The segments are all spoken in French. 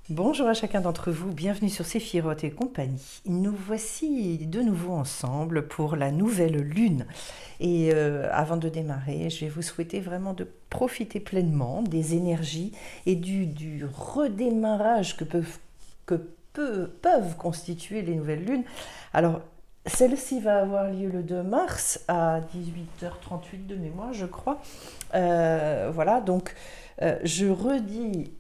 Bonjour à chacun d'entre vous, bienvenue sur Séphiroth et compagnie. Nous voici de nouveau ensemble pour la nouvelle lune. Et avant de démarrer, je vais vous souhaiter vraiment de profiter pleinement des énergies et du redémarrage peuvent constituer les nouvelles lunes. Alors, celle-ci va avoir lieu le 2 mars à 18h38 de mémoire, je crois. Voilà, donc je redis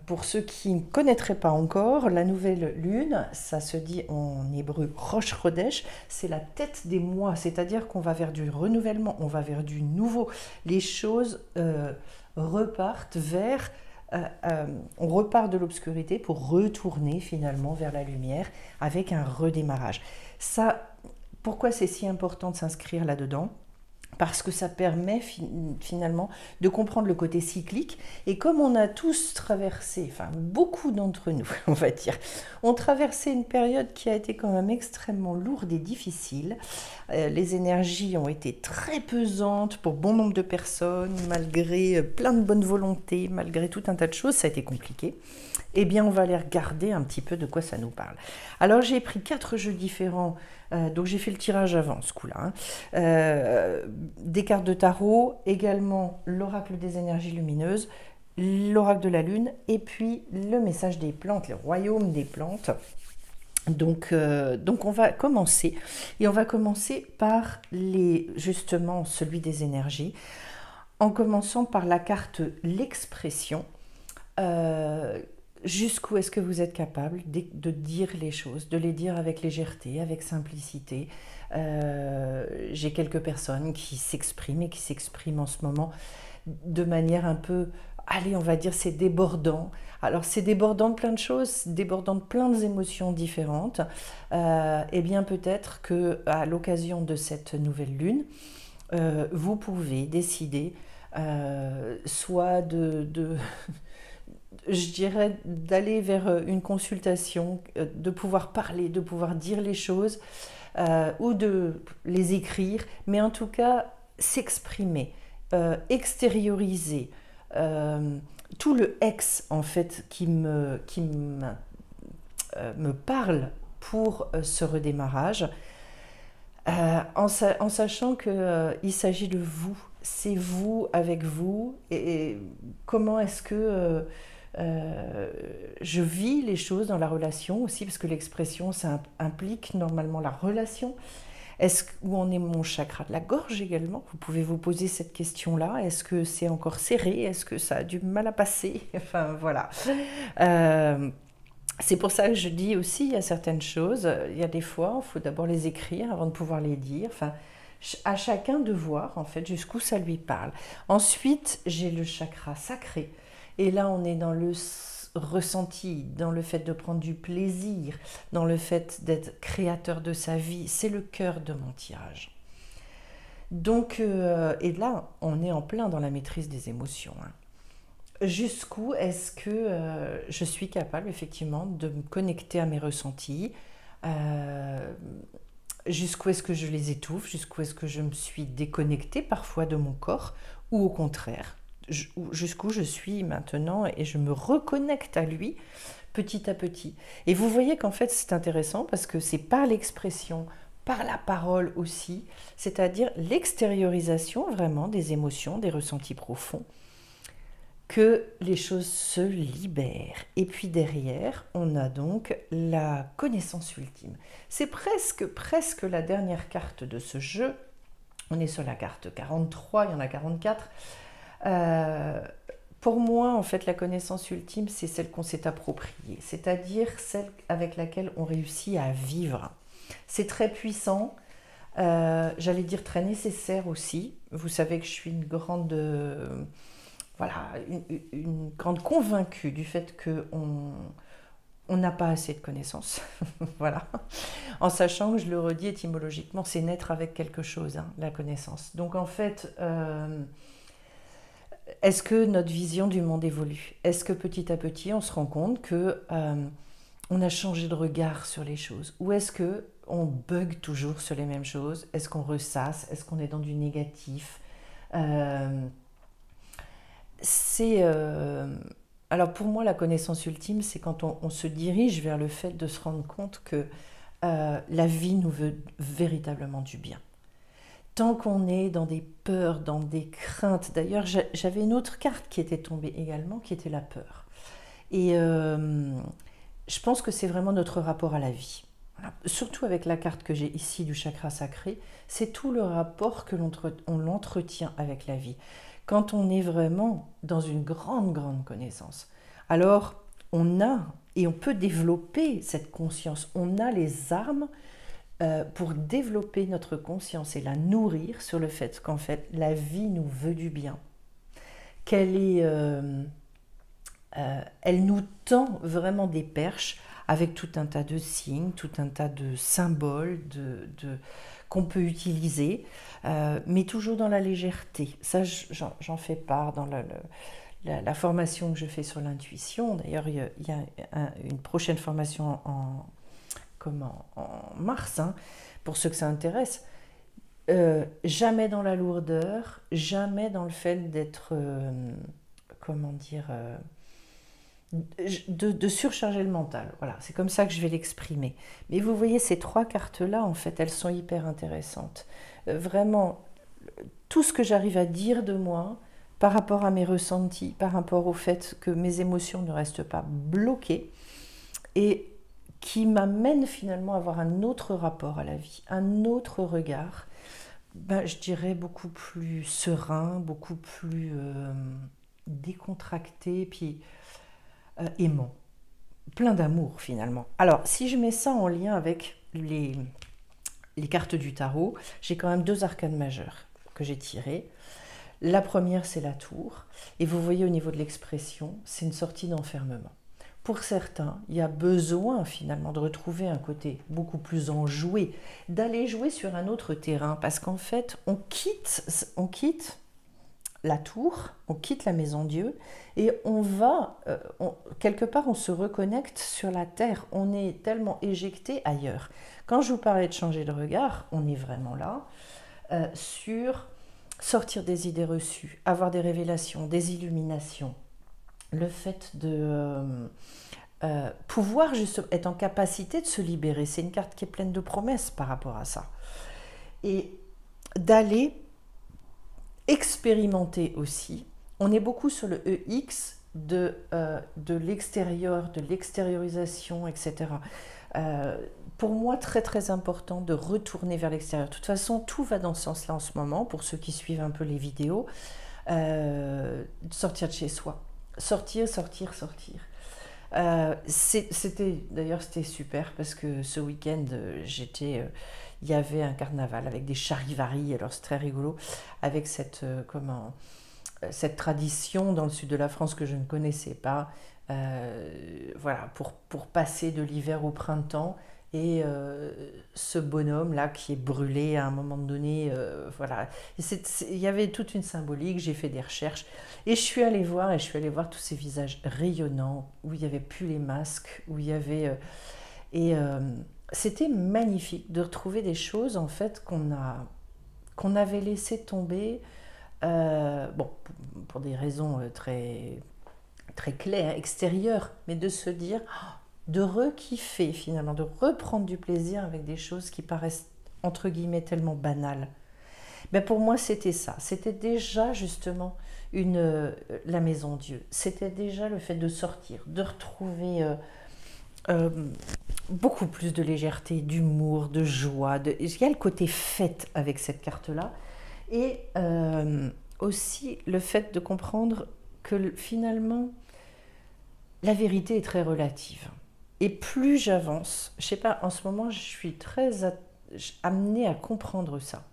pour ceux qui ne connaîtraient pas encore, la nouvelle lune, ça se dit en hébreu Rosh Chodesh, c'est la tête des mois, c'est-à-dire qu'on va vers du renouvellement, on va vers du nouveau. Les choses repartent vers... on repart de l'obscurité pour retourner finalement vers la lumière avec un redémarrage. Ça, pourquoi c'est si important de s'inscrire là-dedans ? Parce que ça permet finalement de comprendre le côté cyclique. Et comme on a tous traversé, enfin beaucoup d'entre nous, on va dire, ont traversé une période qui a été quand même extrêmement lourde et difficile. Les énergies ont été très pesantes pour bon nombre de personnes, malgré plein de bonne volonté, malgré tout un tas de choses, ça a été compliqué. Eh bien, on va aller regarder un petit peu de quoi ça nous parle. Alors, j'ai pris 4 jeux différents, donc j'ai fait le tirage avant ce coup-là. Des cartes de tarot, également l'oracle des énergies lumineuses, l'oracle de la lune, et puis le message des plantes, le royaume des plantes. Donc on va commencer, et on va commencer par justement celui des énergies, en commençant par la carte l'expression. Jusqu'où est-ce que vous êtes capable de dire les choses, de les dire avec légèreté, avec simplicité. J'ai quelques personnes qui s'expriment et qui s'expriment en ce moment de manière un peu, allez, on va dire, c'est débordant. Alors c'est débordant de plein de choses, débordant de plein d'émotions différentes. Et bien peut-être que à l'occasion de cette nouvelle lune, vous pouvez décider soit je dirais d'aller vers une consultation, de pouvoir parler, de pouvoir dire les choses ou de les écrire, mais en tout cas s'exprimer, extérioriser. Tout le ex en fait me parle pour ce redémarrage, en sachant qu'il s'agit de vous, c'est vous avec vous, et comment est-ce que je vis les choses dans la relation aussi, parce que l'expression, ça implique normalement la relation. Où en est mon chakra de la gorge également? Vous pouvez vous poser cette question-là. Est-ce que c'est encore serré? Est-ce que ça a du mal à passer? Enfin, voilà. C'est pour ça que je dis aussi, il y a certaines choses, il y a des fois, il faut d'abord les écrire avant de pouvoir les dire. Enfin, à chacun de voir, en fait, jusqu'où ça lui parle. Ensuite, j'ai le chakra sacré. Et là, on est dans le ressenti, dans le fait de prendre du plaisir, dans le fait d'être créateur de sa vie. C'est le cœur de mon tirage. Donc, et là, on est en plein dans la maîtrise des émotions. Jusqu'où est-ce que je suis capable, effectivement, de me connecter à mes ressentis, jusqu'où est-ce que je les étouffe, jusqu'où est-ce que je me suis déconnectée parfois de mon corps, ou au contraire, jusqu'où je suis maintenant et je me reconnecte à lui petit à petit. Et vous voyez qu'en fait c'est intéressant parce que c'est par l'expression, par la parole aussi, c'est-à-dire l'extériorisation vraiment des émotions, des ressentis profonds, que les choses se libèrent. Et puis derrière, on a donc la connaissance ultime. C'est presque la dernière carte de ce jeu. On est sur la carte 43, il y en a 44. Pour moi, en fait, la connaissance ultime, c'est celle qu'on s'est appropriée, c'est-à-dire celle avec laquelle on réussit à vivre. C'est très puissant, j'allais dire très nécessaire aussi. Vous savez que je suis une grande... voilà, une grande convaincue du fait qu'on n'a pas assez de connaissances. Voilà. En sachant que, je le redis étymologiquement, c'est naître avec quelque chose, hein, la connaissance. Donc en fait, est-ce que notre vision du monde évolue? Est-ce que petit à petit, on se rend compte que on a changé de regard sur les choses? Ou est-ce que on bug toujours sur les mêmes choses? Est-ce qu'on ressasse? Est-ce qu'on est dans du négatif? C'est Alors pour moi, la connaissance ultime, c'est quand on se dirige vers le fait de se rendre compte que la vie nous veut véritablement du bien. Tant qu'on est dans des peurs, dans des craintes, d'ailleurs j'avais une autre carte qui était tombée également, qui était la peur. Et je pense que c'est vraiment notre rapport à la vie. Voilà. Surtout avec la carte que j'ai ici du chakra sacré, c'est tout le rapport que l'on entretient avec la vie. Quand on est vraiment dans une grande, grande connaissance, alors on a et on peut développer cette conscience. On a les armes pour développer notre conscience et la nourrir sur le fait qu'en fait la vie nous veut du bien, qu'elle est elle nous tend vraiment des perches avec tout un tas de signes, tout un tas de symboles qu'on peut utiliser, mais toujours dans la légèreté. Ça, j'en fais part dans la formation que je fais sur l'intuition. D'ailleurs, il y a une prochaine formation en mars, hein, pour ceux que ça intéresse. Jamais dans la lourdeur, jamais dans le fait d'être, comment dire... de surcharger le mental. Voilà, c'est comme ça que je vais l'exprimer. Mais vous voyez, ces trois cartes-là, en fait, elles sont hyper intéressantes. Vraiment, tout ce que j'arrive à dire de moi, par rapport à mes ressentis, par rapport au fait que mes émotions ne restent pas bloquées, et qui m'amène finalement à avoir un autre rapport à la vie, un autre regard, je dirais beaucoup plus serein, beaucoup plus décontracté, puis aimant, plein d'amour finalement. Alors, si je mets ça en lien avec les cartes du tarot, j'ai quand même deux arcanes majeures que j'ai tirées. La première, c'est la tour, et vous voyez au niveau de l'expression, c'est une sortie d'enfermement. Pour certains, il y a besoin finalement de retrouver un côté beaucoup plus enjoué, d'aller jouer sur un autre terrain, parce qu'en fait, on quitte la tour, on quitte la maison Dieu et on va, quelque part, on se reconnecte sur la terre. On est tellement éjecté ailleurs. Quand je vous parlais de changer de regard, on est vraiment là, sur sortir des idées reçues, avoir des révélations, des illuminations. Le fait de pouvoir juste être en capacité de se libérer. C'est une carte qui est pleine de promesses par rapport à ça. Et d'aller expérimenter aussi. On est beaucoup sur le EX de l'extérieur, de l'extériorisation, etc. Pour moi, très très important de retourner vers l'extérieur. De toute façon, tout va dans ce sens-là en ce moment, pour ceux qui suivent un peu les vidéos. Sortir de chez soi. Sortir. D'ailleurs, c'était super parce que ce week-end, il y avait un carnaval avec des charivaris, alors c'est très rigolo, avec cette tradition dans le sud de la France que je ne connaissais pas, voilà, pour passer de l'hiver au printemps. Et ce bonhomme-là qui est brûlé à un moment donné, voilà. Il y avait toute une symbolique, j'ai fait des recherches. Et je suis allée voir tous ces visages rayonnants, où il n'y avait plus les masques, où il y avait... c'était magnifique de retrouver des choses, en fait, qu'on avait laissé tomber, bon, pour des raisons très, très claires, extérieures, mais de se dire... de re-kiffer finalement, de reprendre du plaisir avec des choses qui paraissent entre guillemets tellement banales. Ben pour moi c'était ça, c'était déjà justement la maison Dieu, c'était déjà le fait de sortir, de retrouver beaucoup plus de légèreté, d'humour, de joie, il y a le côté fête avec cette carte-là, et aussi le fait de comprendre que finalement la vérité est très relative. Et plus j'avance, je sais pas, en ce moment, je suis très amenée à comprendre ça.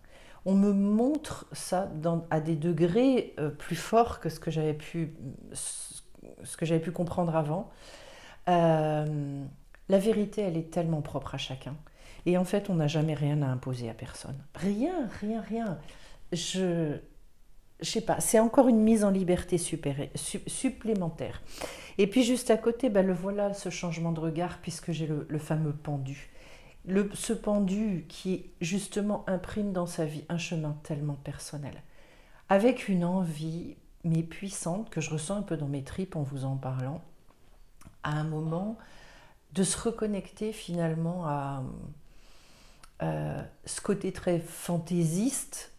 On me montre ça à des degrés plus forts que ce que j'avais pu comprendre avant. La vérité, elle est tellement propre à chacun. Et en fait, on n'a jamais rien à imposer à personne. Rien. Je sais pas, c'est encore une mise en liberté supplémentaire. Et puis juste à côté, le voilà ce changement de regard, puisque j'ai le fameux pendu. Ce pendu qui justement imprime dans sa vie un chemin tellement personnel, avec une envie mais puissante, que je ressens un peu dans mes tripes en vous en parlant, à un moment de se reconnecter finalement à ce côté très fantaisiste,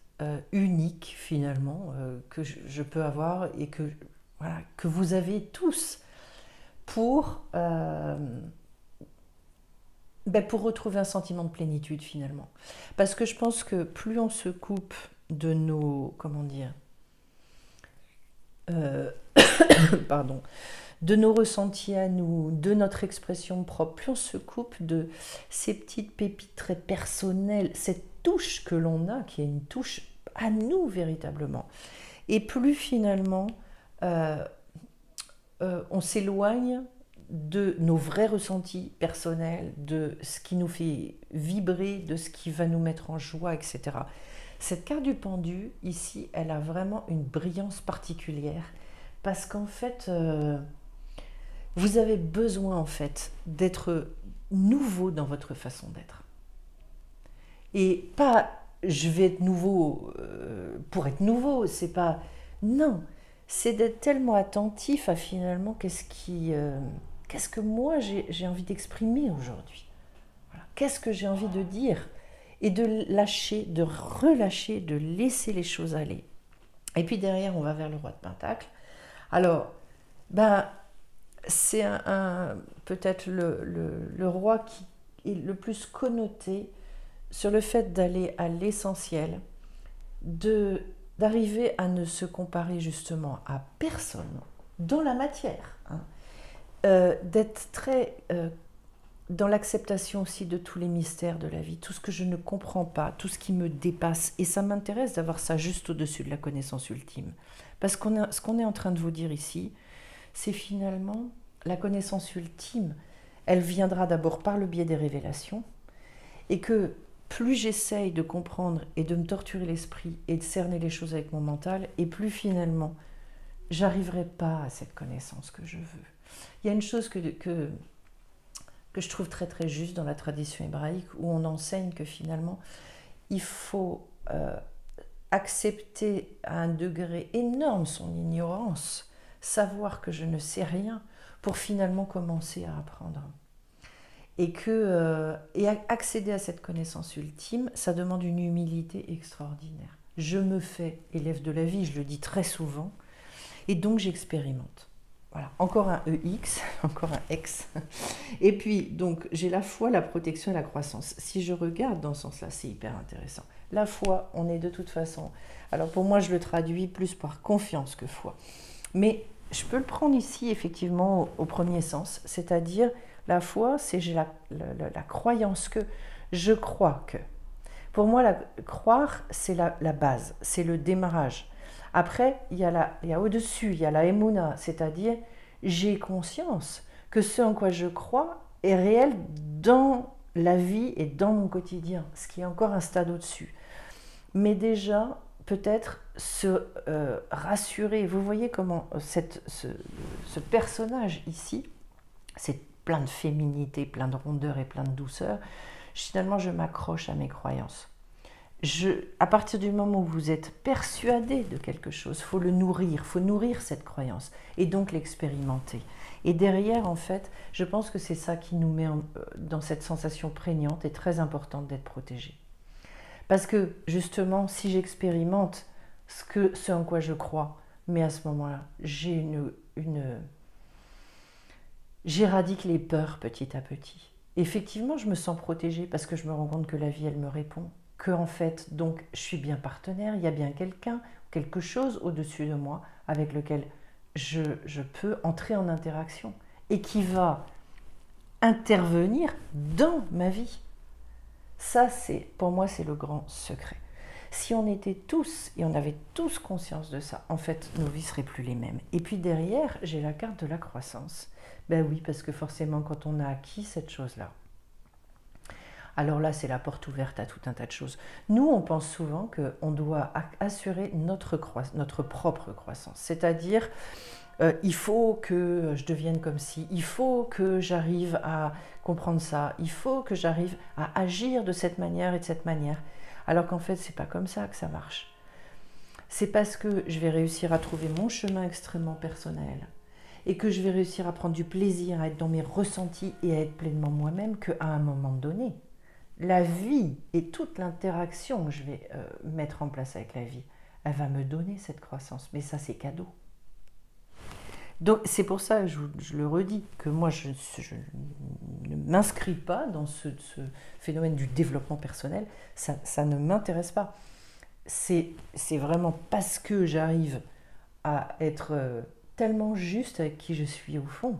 unique finalement, que je peux avoir et que, voilà, que vous avez tous pour pour retrouver un sentiment de plénitude finalement. Parce que je pense que plus on se coupe de nos, comment dire, euh, pardon, de nos ressentis à nous, de notre expression propre, plus on se coupe de ces petites pépites très personnelles, cette touche que l'on a, qui est une touche à nous véritablement, et plus finalement euh, on s'éloigne de nos vrais ressentis personnels, de ce qui nous fait vibrer, de ce qui va nous mettre en joie, etc. Cette carte du pendu, ici, elle a vraiment une brillance particulière parce qu'en fait, vous avez besoin en fait d'être nouveau dans votre façon d'être. Et pas je vais être nouveau pour être nouveau, c'est pas... Non, c'est d'être tellement attentif à finalement qu'est-ce que moi j'ai envie d'exprimer aujourd'hui. Voilà. Qu'est-ce que j'ai envie de dire et de lâcher, de relâcher, de laisser les choses aller. Et puis derrière, on va vers le roi de Pentacle. Alors, c'est peut-être le roi qui est le plus connoté sur le fait d'aller à l'essentiel, d'arriver à ne se comparer justement à personne dans la matière, hein. D'être très dans l'acceptation aussi de tous les mystères de la vie, tout ce que je ne comprends pas, tout ce qui me dépasse. Et ça m'intéresse d'avoir ça juste au-dessus de la connaissance ultime. Parce que ce qu'on est en train de vous dire ici, c'est finalement la connaissance ultime. Elle viendra d'abord par le biais des révélations, et que plus j'essaye de comprendre et de me torturer l'esprit et de cerner les choses avec mon mental, et plus finalement, j'arriverai pas à cette connaissance que je veux. Il y a une chose que je trouve très très juste dans la tradition hébraïque, où on enseigne que finalement, il faut accepter à un degré énorme son ignorance, savoir que je ne sais rien, pour finalement commencer à apprendre. Et accéder à cette connaissance ultime, ça demande une humilité extraordinaire. Je me fais élève de la vie, je le dis très souvent, et donc j'expérimente. Voilà, encore un EX, encore un X. Et puis, donc, j'ai la foi, la protection et la croissance. Si je regarde dans ce sens-là, c'est hyper intéressant. La foi, on est de toute façon... Alors, pour moi, je le traduis plus par confiance que foi. Mais je peux le prendre ici, effectivement, au premier sens. C'est-à-dire, la foi, c'est la croyance que... Je crois que... Pour moi, croire, c'est la base, c'est le démarrage. Après, il y a au-dessus, il y a la émouna, c'est-à-dire j'ai conscience que ce en quoi je crois est réel dans la vie et dans mon quotidien, ce qui est encore un stade au-dessus. Mais déjà, peut-être se rassurer. Vous voyez comment ce personnage ici, c'est plein de féminité, plein de rondeur et plein de douceur. Finalement, je m'accroche à mes croyances. À partir du moment où vous êtes persuadé de quelque chose, il faut le nourrir, il faut nourrir cette croyance et donc l'expérimenter. Et derrière, en fait, je pense que c'est ça qui nous met dans cette sensation prégnante et très importante d'être protégé. Parce que justement, si j'expérimente ce en quoi je crois, mais à ce moment-là, j'éradique les peurs petit à petit. Effectivement, je me sens protégée parce que je me rends compte que la vie, elle me répond. Que en fait, donc, je suis bien partenaire, il y a bien quelqu'un, quelque chose au-dessus de moi avec lequel je peux entrer en interaction et qui va intervenir dans ma vie. Ça, pour moi, c'est le grand secret. Si on était tous, et on avait tous conscience de ça, en fait, nos vies ne seraient plus les mêmes. Et puis derrière, j'ai la carte de la croissance. Ben oui, parce que forcément, quand on a acquis cette chose-là, alors là, c'est la porte ouverte à tout un tas de choses. Nous, on pense souvent qu'on doit assurer notre propre croissance. C'est-à-dire, il faut que je devienne comme ci, il faut que j'arrive à comprendre ça, il faut que j'arrive à agir de cette manière et de cette manière. Alors qu'en fait, c'est pas comme ça que ça marche. c'est parce que je vais réussir à trouver mon chemin extrêmement personnel et que je vais réussir à prendre du plaisir à être dans mes ressentis et à être pleinement moi-même qu'à un moment donné, la vie et toute l'interaction que je vais mettre en place avec la vie, elle va me donner cette croissance. Mais ça, c'est cadeau. Donc c'est pour ça que je le redis, que moi je ne m'inscris pas dans ce phénomène du développement personnel, ça ne m'intéresse pas. C'est vraiment parce que j'arrive à être tellement juste avec qui je suis au fond,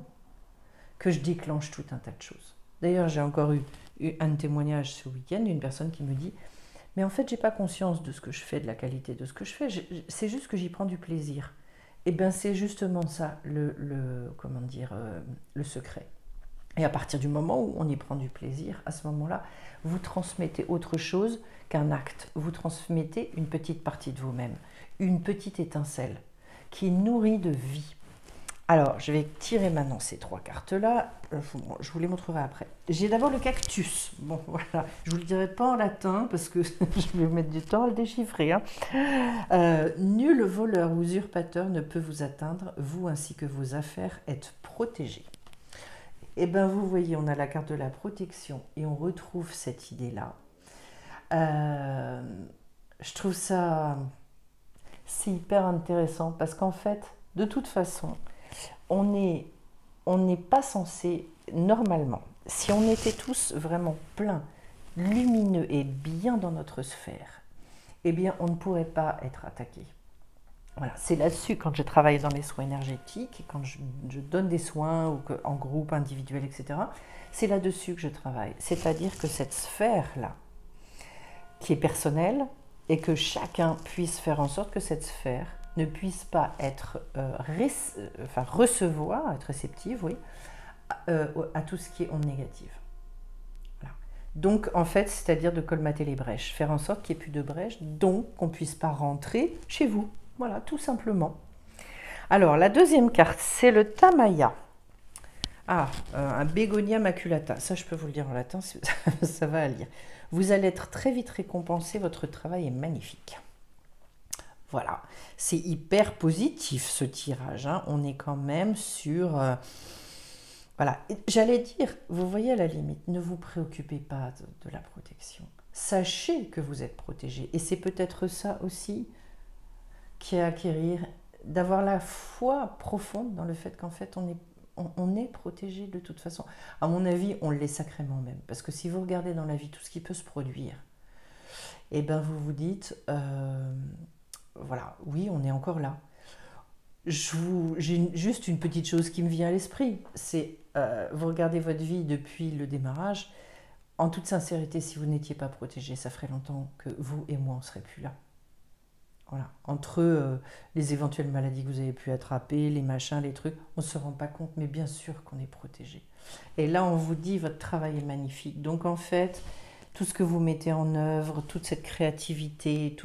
que je déclenche tout un tas de choses. D'ailleurs, j'ai encore eu un témoignage ce week-end d'une personne qui me dit « Mais en fait, j'ai pas conscience de ce que je fais, de la qualité de ce que je fais, c'est juste que j'y prends du plaisir. » Et bien c'est justement ça comment dire, le secret. Et à partir du moment où on y prend du plaisir, à ce moment-là, vous transmettez autre chose qu'un acte. Vous transmettez une petite partie de vous-même, une petite étincelle qui nourrit de vie. Alors, je vais tirer maintenant ces 3 cartes-là. Je vous les montrerai après. J'ai d'abord le cactus. Bon, voilà. Je ne vous le dirai pas en latin parce que je vais mettre du temps à le déchiffrer. Hein. Nul voleur ou usurpateur ne peut vous atteindre. Vous ainsi que vos affaires êtes protégés. Et bien, vous voyez, on a la carte de la protection et on retrouve cette idée-là. Je trouve ça... C'est hyper intéressant parce qu'en fait, de toute façon... on n'est pas censé, normalement, si on était tous vraiment pleins, lumineux et bien dans notre sphère, eh bien, on ne pourrait pas être attaqué. Voilà, c'est là-dessus, quand je travaille dans les soins énergétiques, quand je donne des soins, ou en groupe, individuel, etc., c'est là-dessus que je travaille. C'est-à-dire que cette sphère-là, qui est personnelle, et que chacun puisse faire en sorte que cette sphère ne puisse pas être recevoir, être réceptive, oui, à tout ce qui est onde négative. Voilà. Donc, en fait, c'est-à-dire de colmater les brèches, faire en sorte qu'il n'y ait plus de brèches, donc qu'on ne puisse pas rentrer chez vous. Voilà, tout simplement. Alors, la deuxième carte, c'est le Tamaya. Ah, un Bégonia maculata. Ça, je peux vous le dire en latin, ça va à lire. Vous allez être très vite récompensé, votre travail est magnifique. Voilà, c'est hyper positif ce tirage, hein. On est quand même sur... voilà, j'allais dire, vous voyez à la limite, ne vous préoccupez pas de la protection. Sachez que vous êtes protégé. Et c'est peut-être ça aussi qui est à acquérir, d'avoir la foi profonde dans le fait qu'en fait on est protégé de toute façon. À mon avis, on l'est sacrément même. Parce que si vous regardez dans la vie tout ce qui peut se produire, eh bien vous vous dites... voilà, oui, on est encore là. J'ai juste une petite chose qui me vient à l'esprit. C'est, vous regardez votre vie depuis le démarrage. En toute sincérité, si vous n'étiez pas protégé, ça ferait longtemps que vous et moi, on ne serait plus là. Voilà. Entre les éventuelles maladies que vous avez pu attraper, les machins, les trucs, on ne se rend pas compte, mais bien sûr qu'on est protégé. Et là, on vous dit, votre travail est magnifique. Donc, en fait... tout ce que vous mettez en œuvre, toute cette créativité,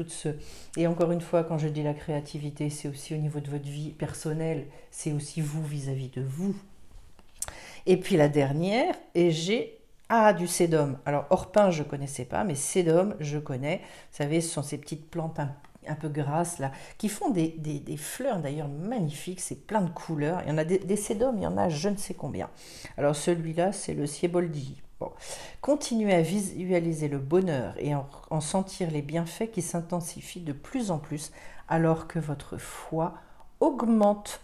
et encore une fois, quand je dis la créativité, c'est aussi au niveau de votre vie personnelle, c'est aussi vous vis-à-vis de vous. Et puis la dernière, et j'ai du sédum. Alors orpin, je ne connaissais pas, mais sédum, je connais. Vous savez, ce sont ces petites plantes un peu grasses là, qui font des fleurs d'ailleurs magnifiques, c'est plein de couleurs. Il y en a des sédums, il y en a je ne sais combien. Alors celui-là, c'est le Sieboldi. Bon. Continuez à visualiser le bonheur et en sentir les bienfaits qui s'intensifient de plus en plus alors que votre foi augmente.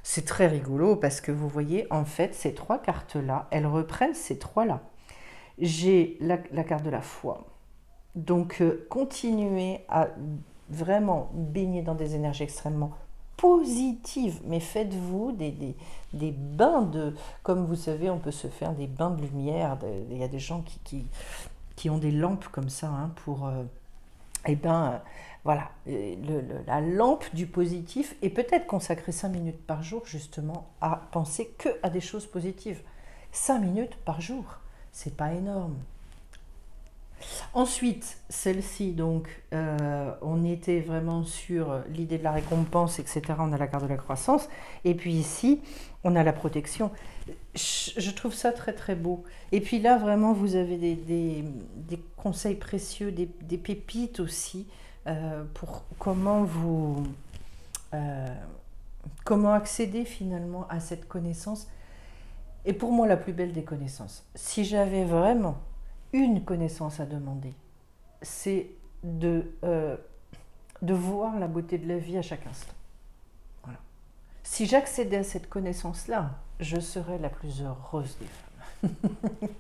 C'est très rigolo parce que vous voyez, en fait, ces 3 cartes-là, elles reprennent ces 3-là. J'ai la carte de la foi. Donc, continuez à vraiment baigner dans des énergies extrêmement positive, mais faites-vous des bains de... Comme vous savez, on peut se faire des bains de lumière. Il y a des gens qui ont des lampes comme ça hein, pour... voilà, la lampe du positif et peut-être consacrer 5 minutes par jour justement à penser que à des choses positives. 5 minutes par jour, c'est pas énorme. Ensuite, celle-ci, donc, on était vraiment sur l'idée de la récompense, etc. On a la carte de la croissance. Et puis ici, on a la protection. Je trouve ça très, très beau. Et puis là, vraiment, vous avez des conseils précieux, des pépites aussi pour comment accéder finalement à cette connaissance. Et pour moi, la plus belle des connaissances, si j'avais vraiment une connaissance à demander, c'est de voir la beauté de la vie à chaque instant. Voilà. Si j'accédais à cette connaissance-là, je serais la plus heureuse des femmes.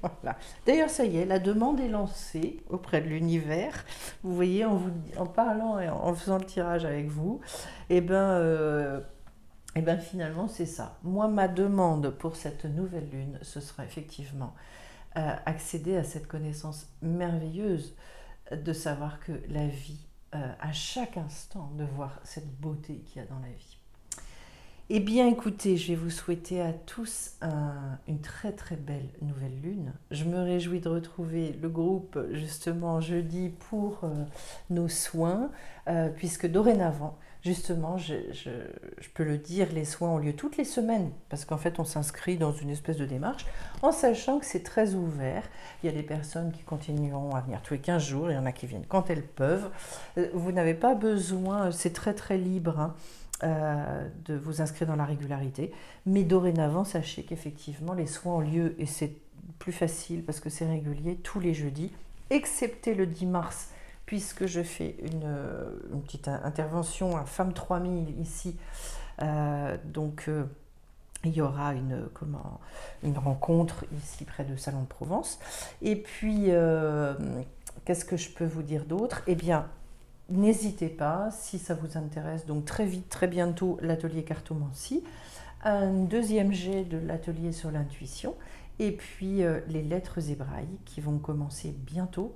Voilà. D'ailleurs, ça y est, la demande est lancée auprès de l'univers. Vous voyez, en parlant et en faisant le tirage avec vous, et bien finalement, c'est ça. Moi, ma demande pour cette nouvelle lune, ce sera effectivement accéder à cette connaissance merveilleuse de savoir que la vie, à chaque instant, de voir cette beauté qu'il y a dans la vie. Eh bien, écoutez, je vais vous souhaiter à tous une très très belle nouvelle lune. Je me réjouis de retrouver le groupe justement jeudi pour nos soins, puisque dorénavant, justement, je peux le dire, les soins ont lieu toutes les semaines, parce qu'en fait, on s'inscrit dans une espèce de démarche, en sachant que c'est très ouvert. Il y a des personnes qui continueront à venir tous les 15 jours, il y en a qui viennent quand elles peuvent. Vous n'avez pas besoin, c'est très très libre, hein, de vous inscrire dans la régularité, mais dorénavant, sachez qu'effectivement, les soins ont lieu, et c'est plus facile parce que c'est régulier, tous les jeudis, excepté le 10 mars, puisque je fais une petite intervention à Femmes 3000 ici. Il y aura une rencontre ici près de Salon de Provence. Et puis, qu'est-ce que je peux vous dire d'autre? Eh bien, n'hésitez pas, si ça vous intéresse, donc très vite, très bientôt, l'atelier cartomancie, un deuxième jet de l'atelier sur l'intuition, et puis les lettres hébraïques qui vont commencer bientôt.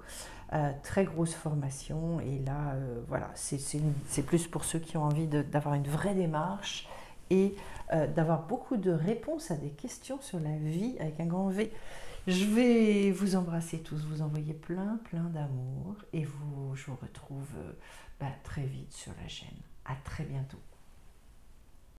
Très grosse formation, et là, voilà, c'est plus pour ceux qui ont envie d'avoir une vraie démarche et d'avoir beaucoup de réponses à des questions sur la vie avec un grand V. Je vais vous embrasser tous, vous envoyer plein d'amour, et je vous retrouve très vite sur la chaîne. À très bientôt.